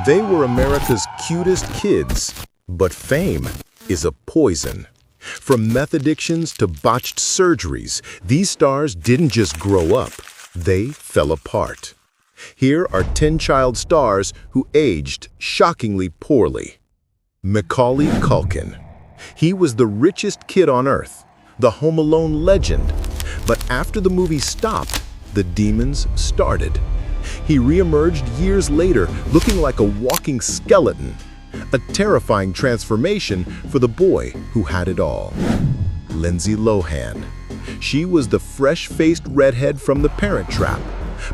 They were America's cutest kids, but fame is a poison. From meth addictions to botched surgeries, these stars didn't just grow up, they fell apart. Here are 10 child stars who aged shockingly poorly. Macaulay Culkin. He was the richest kid on Earth, the Home Alone legend. But after the movie stopped, the demons started. He re-emerged years later looking like a walking skeleton, a terrifying transformation for the boy who had it all. Lindsay Lohan. She was the fresh-faced redhead from The Parent Trap,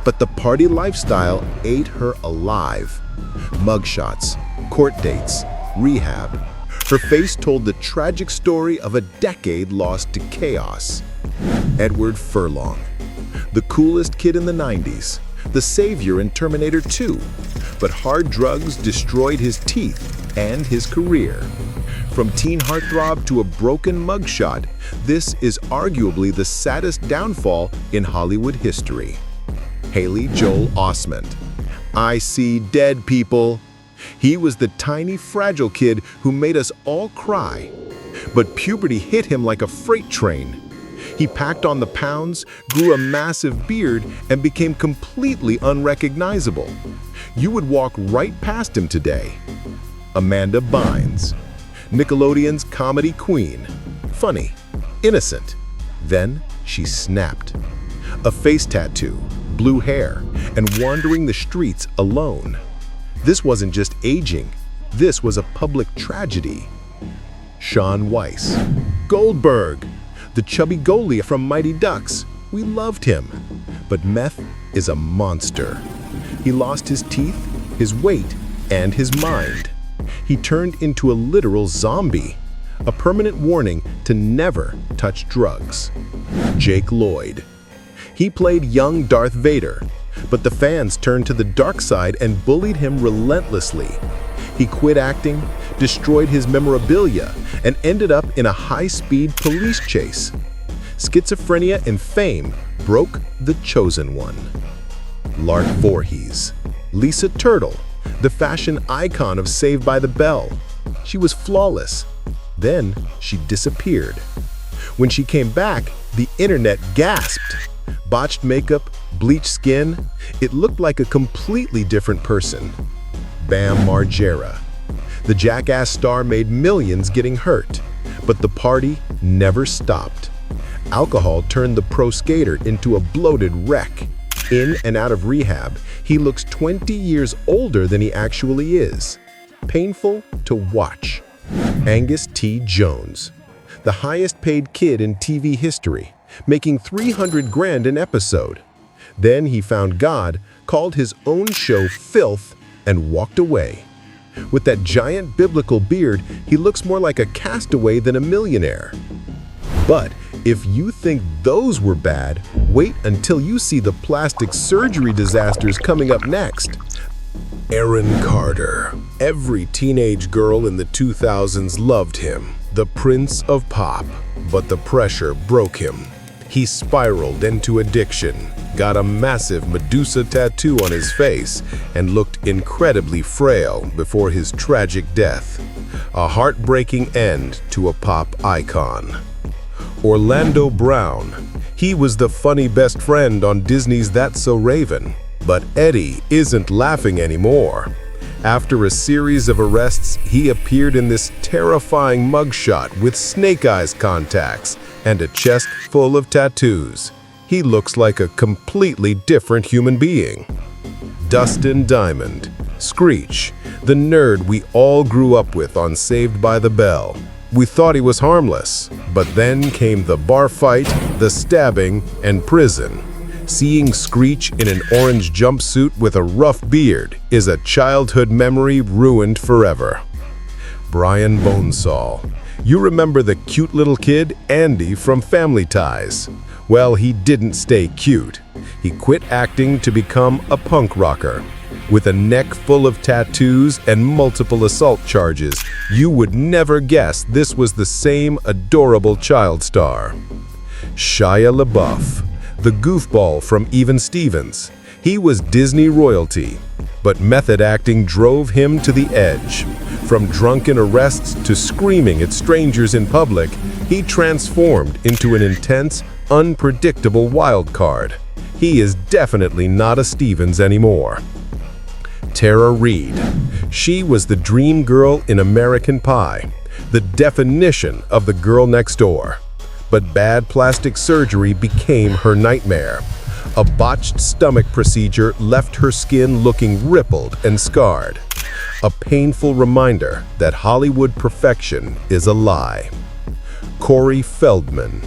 but the party lifestyle ate her alive. Mugshots, court dates, rehab. Her face told the tragic story of a decade lost to chaos. Edward Furlong. The coolest kid in the 90s, the savior in Terminator 2, but hard drugs destroyed his teeth and his career. From teen heartthrob to a broken mugshot, this is arguably the saddest downfall in Hollywood history. Haley Joel Osment. I see dead people. He was the tiny, fragile kid who made us all cry. But puberty hit him like a freight train. He packed on the pounds, grew a massive beard, and became completely unrecognizable. You would walk right past him today. Amanda Bynes. Nickelodeon's comedy queen. Funny, innocent. Then she snapped. A face tattoo, blue hair, and wandering the streets alone. This wasn't just aging, this was a public tragedy. Shaun Weiss. Goldberg. The chubby goalie from Mighty Ducks. We loved him. But meth is a monster. He lost his teeth, his weight, and his mind. He turned into a literal zombie. A permanent warning to never touch drugs. Jake Lloyd. He played young Darth Vader, but the fans turned to the dark side and bullied him relentlessly. He quit acting, destroyed his memorabilia, and ended up in a high-speed police chase. Schizophrenia and fame broke the chosen one. Lark Voorhies. Lisa Turtle, the fashion icon of Saved by the Bell. She was flawless. Then she disappeared. When she came back, the internet gasped. Botched makeup, bleached skin, it looked like a completely different person. Bam Margera. The Jackass star made millions getting hurt, but the party never stopped. Alcohol turned the pro skater into a bloated wreck. In and out of rehab, he looks 20 years older than he actually is. Painful to watch. Angus T. Jones. The highest paid kid in TV history, making $300,000 an episode. Then he found God, called his own show filth, and walked away. With that giant biblical beard, he looks more like a castaway than a millionaire. But if you think those were bad, wait until you see the plastic surgery disasters coming up next. Aaron Carter. Every teenage girl in the 2000s loved him, the Prince of Pop, but the pressure broke him. He spiraled into addiction, got a massive Medusa tattoo on his face, and looked incredibly frail before his tragic death. A heartbreaking end to a pop icon. Orlando Brown. He was the funny best friend on Disney's That's So Raven. But Eddie isn't laughing anymore. After a series of arrests, he appeared in this terrifying mugshot with snake eyes contacts and a chest full of tattoos. He looks like a completely different human being. Dustin Diamond. Screech, the nerd we all grew up with on Saved by the Bell. We thought he was harmless, but then came the bar fight, the stabbing, and prison. Seeing Screech in an orange jumpsuit with a rough beard is a childhood memory ruined forever. Brian Bonsall. You remember the cute little kid, Andy, from Family Ties? Well, he didn't stay cute. He quit acting to become a punk rocker. With a neck full of tattoos and multiple assault charges, you would never guess this was the same adorable child star. Shia LaBeouf. The goofball from Even Stevens. He was Disney royalty, but method acting drove him to the edge. From drunken arrests to screaming at strangers in public, he transformed into an intense, unpredictable wild card. He is definitely not a Stevens anymore. Tara Reid. She was the dream girl in American Pie, the definition of the girl next door. But bad plastic surgery became her nightmare. A botched stomach procedure left her skin looking rippled and scarred. A painful reminder that Hollywood perfection is a lie. Corey Feldman,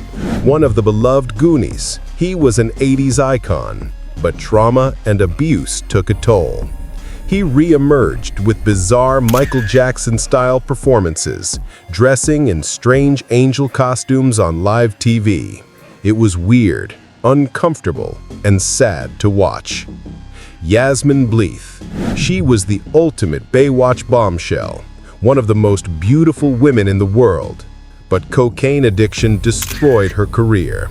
one of the beloved Goonies. He was an 80s icon, but trauma and abuse took a toll. He re-emerged with bizarre Michael Jackson-style performances, dressing in strange angel costumes on live TV. It was weird, uncomfortable, and sad to watch. Yasmin Bleeth. She was the ultimate Baywatch bombshell, one of the most beautiful women in the world. But cocaine addiction destroyed her career.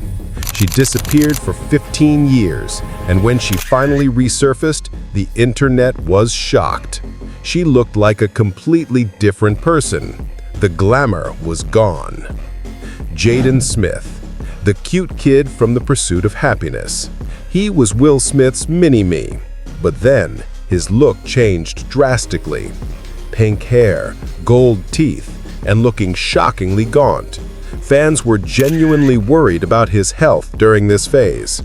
She disappeared for 15 years, and when she finally resurfaced, the internet was shocked. She looked like a completely different person. The glamour was gone. Jaden Smith, the cute kid from The Pursuit of Happiness. He was Will Smith's mini-me, but then his look changed drastically. Pink hair, gold teeth, and looking shockingly gaunt. Fans were genuinely worried about his health during this phase.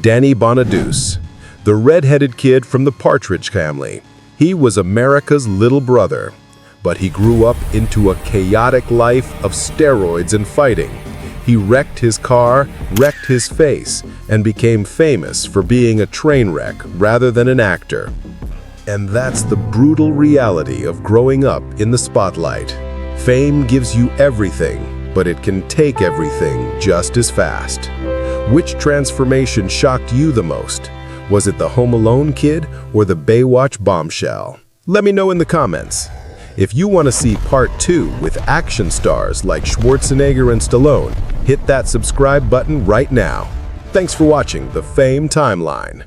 Danny Bonaduce, the red-headed kid from the Partridge Family. He was America's little brother, but he grew up into a chaotic life of steroids and fighting. He wrecked his car, wrecked his face, and became famous for being a train wreck rather than an actor. And that's the brutal reality of growing up in the spotlight. Fame gives you everything, but it can take everything just as fast. Which transformation shocked you the most? Was it the Home Alone kid or the Baywatch bombshell? Let me know in the comments. If you want to see part 2 with action stars like Schwarzenegger and Stallone, hit that subscribe button right now. Thanks for watching the Fame Timeline.